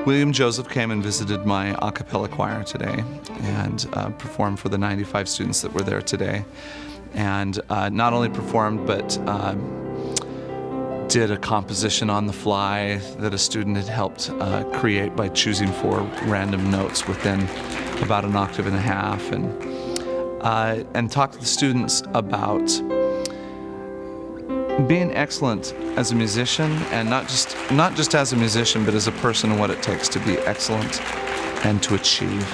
William Joseph came and visited my a cappella choir today and performed for the 95 students that were there today. And not only performed, but did a composition on the fly that a student had helped create by choosing 4 random notes within about an octave and a half, and talked to the students about being excellent as a musician, and not just as a musician, but as a person, and what it takes to be excellent and to achieve.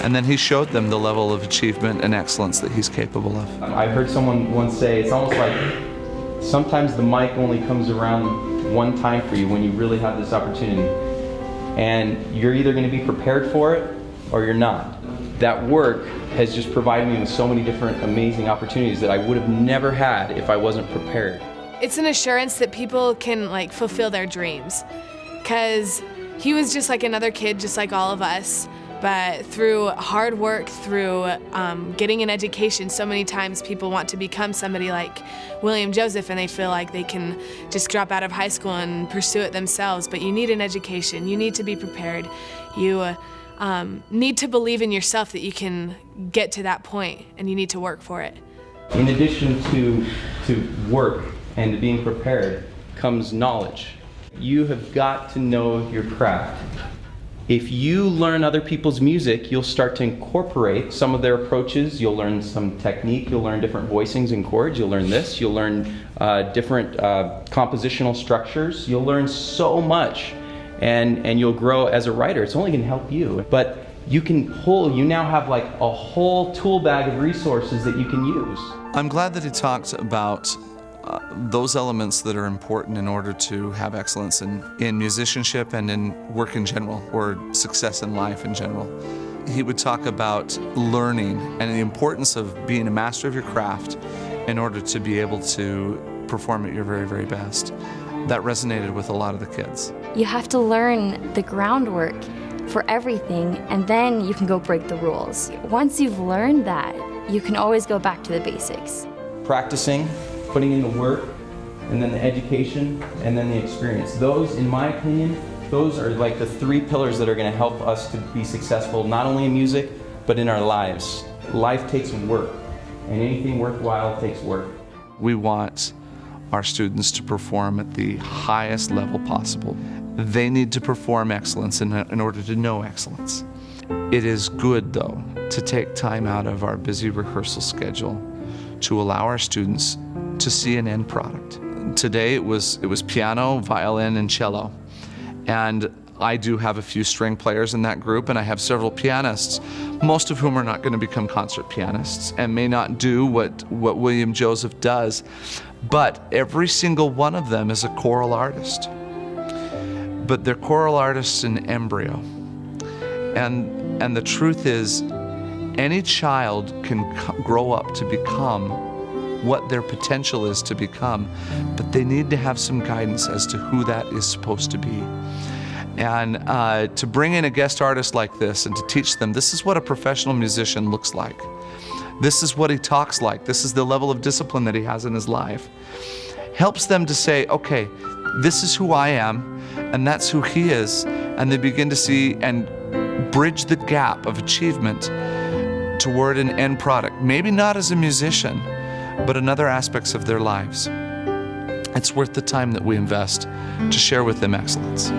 And then he showed them the level of achievement and excellence that he's capable of. I heard someone once say, it's almost like sometimes the mic only comes around one time for you when you really have this opportunity. And you're either going to be prepared for it or you're not. That work has just provided me with so many different amazing opportunities that I would have never had if I wasn't prepared. It's an assurance that people can fulfill their dreams, because he was just like another kid, just like all of us. But through hard work, through getting an education, so many times people want to become somebody like William Joseph, and they feel like they can just drop out of high school and pursue it themselves. But you need an education. You need to be prepared. You need to believe in yourself that you can get to that point, and you need to work for it. In addition to work and to being prepared comes knowledge. You have got to know your craft. If you learn other people's music, you'll start to incorporate some of their approaches. You'll learn some technique, you'll learn different voicings and chords, you'll learn this, you'll learn different compositional structures. You'll learn so much, and you'll grow as a writer. It's only gonna help you. But you now have a whole tool bag of resources that you can use. I'm glad that he talked about those elements that are important in order to have excellence in musicianship and in work in general, or success in life in general. He would talk about learning and the importance of being a master of your craft in order to be able to perform at your very, very best. That resonated with a lot of the kids. You have to learn the groundwork for everything, and then you can go break the rules. Once you've learned that, you can always go back to the basics. Practicing, putting in the work, and then the education, and then the experience. Those, in my opinion, those are the 3 pillars that are going to help us to be successful, not only in music, but in our lives. Life takes work, and anything worthwhile takes work. We want our students to perform at the highest level possible. They need to perform excellence in order to know excellence. It is good, though, to take time out of our busy rehearsal schedule to allow our students to see an end product. Today it was piano, violin, and cello. And I do have a few string players in that group, and I have several pianists, most of whom are not going to become concert pianists and may not do what William Joseph does. But every single one of them is a choral artist. But they're choral artists in embryo. And the truth is, any child can grow up to become what their potential is to become, but they need to have some guidance as to who that is supposed to be. And to bring in a guest artist like this and to teach them, this is what a professional musician looks like. This is what he talks like. This is the level of discipline that he has in his life. Helps them to say, okay, this is who I am, and that's who he is. And they begin to see and bridge the gap of achievement toward an end product. Maybe not as a musician, but in other aspects of their lives. It's worth the time that we invest to share with them excellence.